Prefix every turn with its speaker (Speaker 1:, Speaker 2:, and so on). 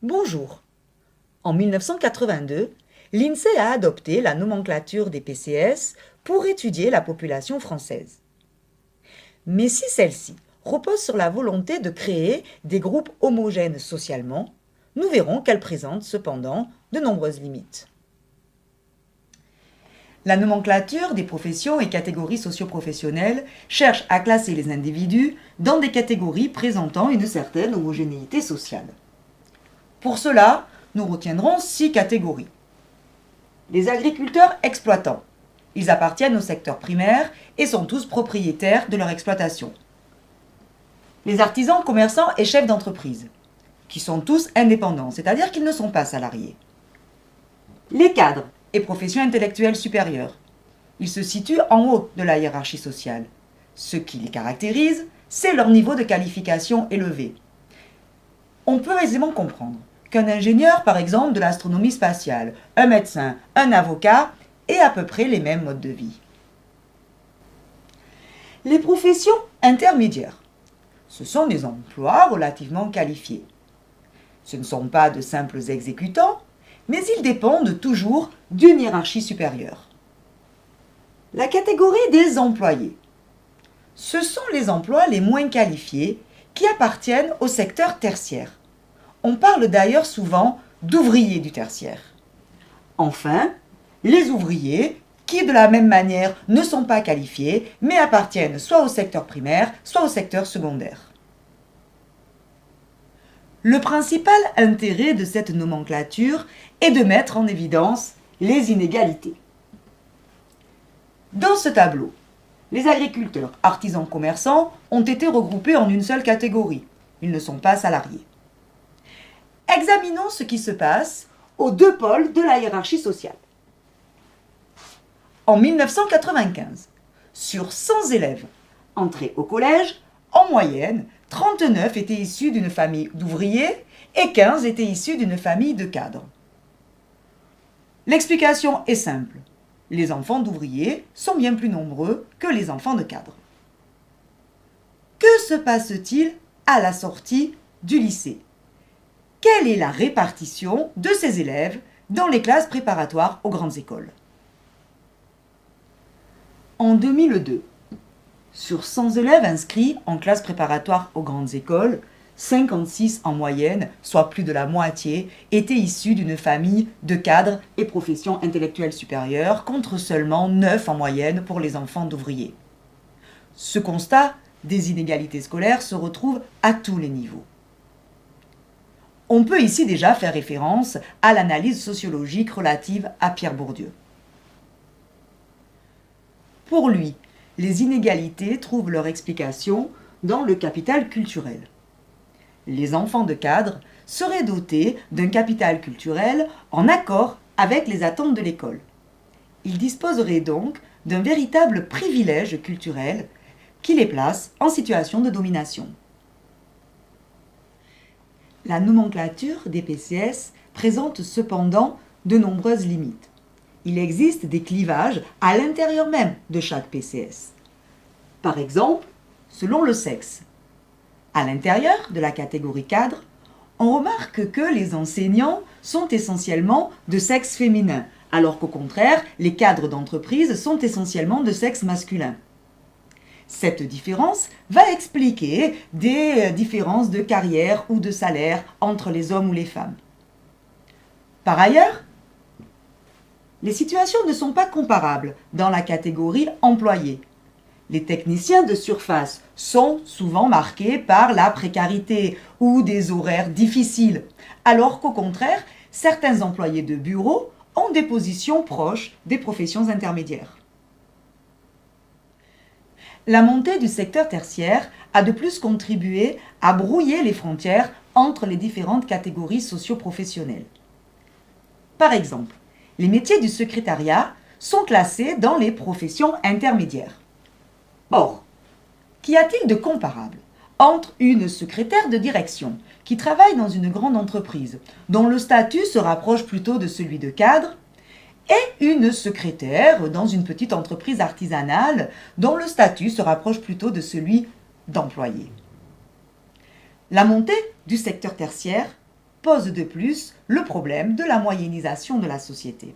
Speaker 1: Bonjour. En 1982, l'INSEE a adopté la nomenclature des PCS pour étudier la population française. Mais si celle-ci repose sur la volonté de créer des groupes homogènes socialement, nous verrons qu'elle présente cependant de nombreuses limites. La nomenclature des professions et catégories socio-professionnelles cherche à classer les individus dans des catégories présentant une certaine homogénéité sociale. Pour cela, nous retiendrons 6 catégories. Les agriculteurs exploitants. Ils appartiennent au secteur primaire et sont tous propriétaires de leur exploitation. Les artisans, commerçants et chefs d'entreprise, qui sont tous indépendants, c'est-à-dire qu'ils ne sont pas salariés. Les cadres et professions intellectuelles supérieures. Ils se situent en haut de la hiérarchie sociale. Ce qui les caractérise, c'est leur niveau de qualification élevé. On peut aisément comprendre qu'un ingénieur, par exemple, de l'astronomie spatiale, un médecin, un avocat, aient à peu près les mêmes modes de vie. Les professions intermédiaires. Ce sont des emplois relativement qualifiés. Ce ne sont pas de simples exécutants, mais ils dépendent toujours d'une hiérarchie supérieure. La catégorie des employés. Ce sont les emplois les moins qualifiés qui appartiennent au secteur tertiaire. On parle d'ailleurs souvent d'ouvriers du tertiaire. Enfin, les ouvriers qui, de la même manière, ne sont pas qualifiés, mais appartiennent soit au secteur primaire, soit au secteur secondaire. Le principal intérêt de cette nomenclature est de mettre en évidence les inégalités. Dans ce tableau, les agriculteurs, artisans, commerçants ont été regroupés en une seule catégorie. Ils ne sont pas salariés. Examinons ce qui se passe aux deux pôles de la hiérarchie sociale. En 1995, sur 100 élèves entrés au collège, en moyenne, 39 étaient issus d'une famille d'ouvriers et 15 étaient issus d'une famille de cadres. L'explication est simple. Les enfants d'ouvriers sont bien plus nombreux que les enfants de cadres. Que se passe-t-il à la sortie du lycée ? Quelle est la répartition de ces élèves dans les classes préparatoires aux grandes écoles ? En 2002, sur 100 élèves inscrits en classe préparatoire aux grandes écoles, 56 en moyenne, soit plus de la moitié, étaient issus d'une famille de cadres et professions intellectuelles supérieures, contre seulement 9 en moyenne pour les enfants d'ouvriers. Ce constat des inégalités scolaires se retrouve à tous les niveaux. On peut ici déjà faire référence à l'analyse sociologique relative à Pierre Bourdieu. Pour lui, les inégalités trouvent leur explication dans le capital culturel. Les enfants de cadres seraient dotés d'un capital culturel en accord avec les attentes de l'école. Ils disposeraient donc d'un véritable privilège culturel qui les place en situation de domination. La nomenclature des PCS présente cependant de nombreuses limites. Il existe des clivages à l'intérieur même de chaque PCS. Par exemple, selon le sexe. À l'intérieur de la catégorie cadre, on remarque que les enseignants sont essentiellement de sexe féminin, alors qu'au contraire, les cadres d'entreprise sont essentiellement de sexe masculin. Cette différence va expliquer des différences de carrière ou de salaire entre les hommes ou les femmes. Par ailleurs, les situations ne sont pas comparables dans la catégorie employés. Les techniciens de surface sont souvent marqués par la précarité ou des horaires difficiles, alors qu'au contraire, certains employés de bureau ont des positions proches des professions intermédiaires. La montée du secteur tertiaire a de plus contribué à brouiller les frontières entre les différentes catégories socio-professionnelles. Par exemple, les métiers du secrétariat sont classés dans les professions intermédiaires. Or, qu'y a-t-il de comparable entre une secrétaire de direction qui travaille dans une grande entreprise, dont le statut se rapproche plutôt de celui de cadre, et une secrétaire dans une petite entreprise artisanale dont le statut se rapproche plutôt de celui d'employé? La montée du secteur tertiaire pose de plus le problème de la moyennisation de la société.